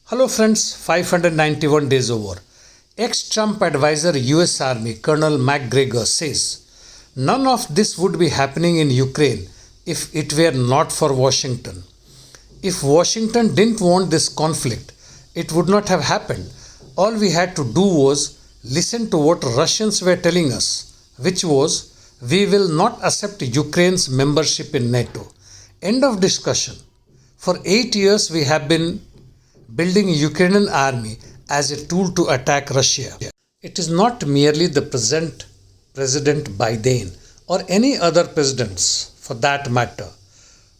Hello friends, 591 days over. Ex-Trump advisor US Army Colonel McGregor says, none of this would be happening in Ukraine if it were not for Washington. If Washington didn't want this conflict, it would not have happened. All we had to do was listen to what Russians were telling us, which was, we will not accept Ukraine's membership in NATO. End of discussion. For 8 years we have been building Ukrainian army as a tool to attack Russia. It is not merely the present President Biden or any other presidents for that matter,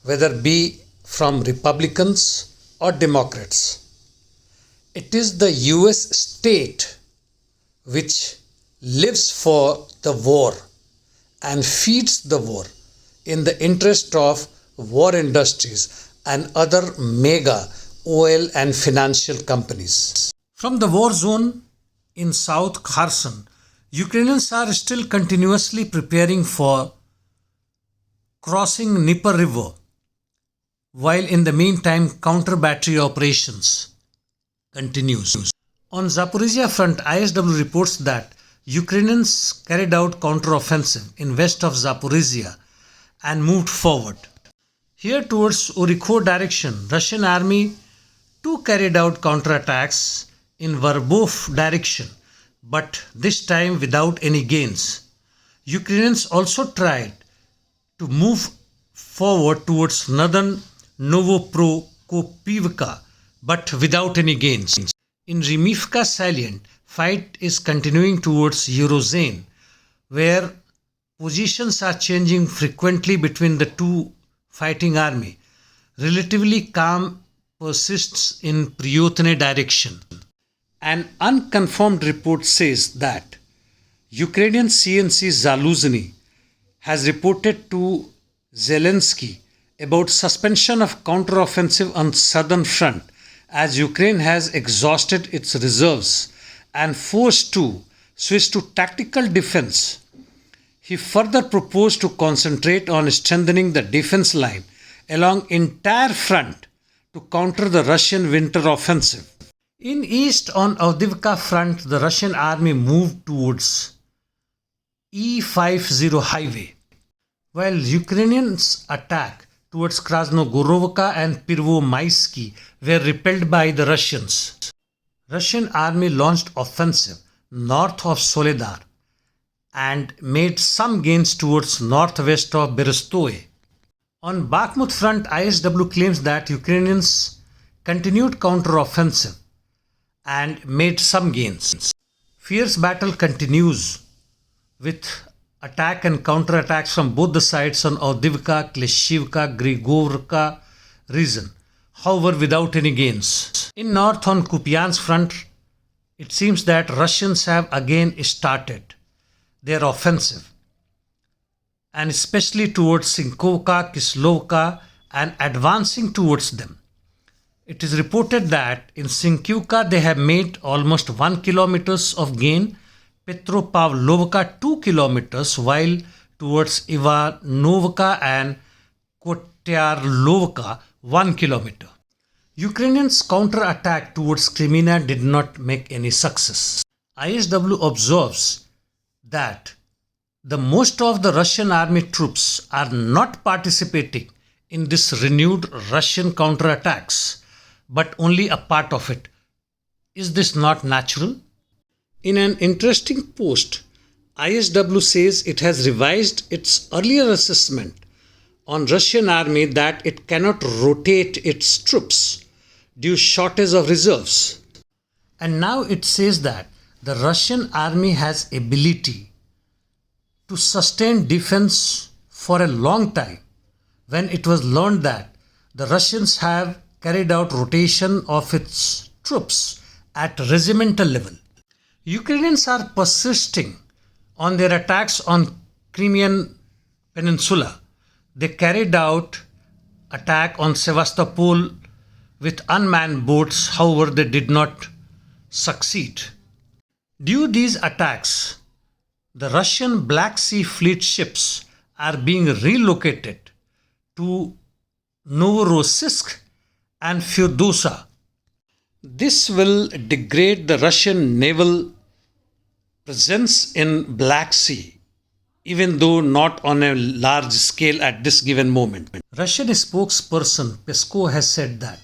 whether be from Republicans or Democrats. It is the US state which lives for the war and feeds the war in the interest of war industries and other mega oil and financial companies. From the war zone in South Kherson, Ukrainians are still continuously preparing for crossing Dnieper River, while in the meantime counter-battery operations continues. On Zaporozhye front, ISW reports that Ukrainians carried out counteroffensive in west of Zaporozhye and moved forward. Here towards Orikho direction, Russian army too carried out counterattacks in Verbov direction, but this time without any gains. Ukrainians also tried to move forward towards northern Novoprokopivka, but without any gains. In Rimivka salient, fight is continuing towards Eurozone, where positions are changing frequently between the two fighting army. Relatively calm persists in Priyotne direction. An unconfirmed report says that Ukrainian CNC Zaluzhny has reported to Zelensky about suspension of counteroffensive on southern front as Ukraine has exhausted its reserves and forced to switch to tactical defense. He further proposed to concentrate on strengthening the defense line along entire front to counter the Russian winter offensive. In east on Avdiivka front, the Russian army moved towards E50 highway, while Ukrainians' attack towards Krasnogorovka and Pervomaisky were repelled by the Russians. Russian army launched offensive north of Soledar and made some gains towards northwest of Berestoye. On Bakhmut front, ISW claims that Ukrainians continued counter-offensive and made some gains. Fierce battle continues with attack and counter-attacks from both the sides on Avdiivka, Klishchiivka, Grigorivka region, however without any gains. In north on Kupyansk front, it seems that Russians have again started their offensive, and especially towards Sinkovka, Kislova and advancing towards them. It is reported that in Sinkovka they have made almost 1 kilometers of gain, Petropavlovka 2 kilometers, while towards Ivanovka and Kontyarovka 1 kilometer. Ukrainians' counter-attack towards Crimea did not make any success. ISW observes that the most of the Russian army troops are not participating in this renewed Russian counterattacks, but only a part of it. Is this not natural? In an interesting post, ISW says it has revised its earlier assessment on Russian army that it cannot rotate its troops due shortage of reserves. And now it says that the Russian army has ability to sustain defense for a long time, when it was learned that the Russians have carried out rotation of its troops at regimental level. Ukrainians are persisting on their attacks on Crimean Peninsula. They carried out attack on Sevastopol with unmanned boats, however they did not succeed. Due to these attacks, the Russian Black Sea Fleet ships are being relocated to Novorossiysk and Feodosia. This will degrade the Russian naval presence in Black Sea, even though not on a large scale at this given moment. Russian spokesperson Peskov has said that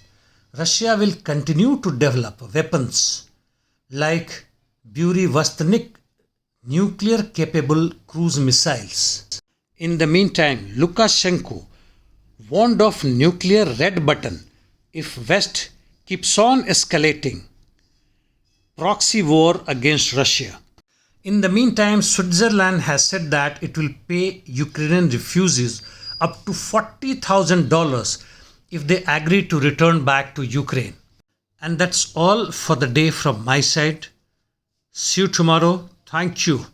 Russia will continue to develop weapons like Bury-Vostnik nuclear capable cruise missiles. In the meantime, Lukashenko warned of nuclear red button if West keeps on escalating proxy war against Russia. In the meantime, Switzerland has said that it will pay Ukrainian refugees up to $40,000 if they agree to return back to Ukraine. And that's all for the day from my side. See you tomorrow. Thank you.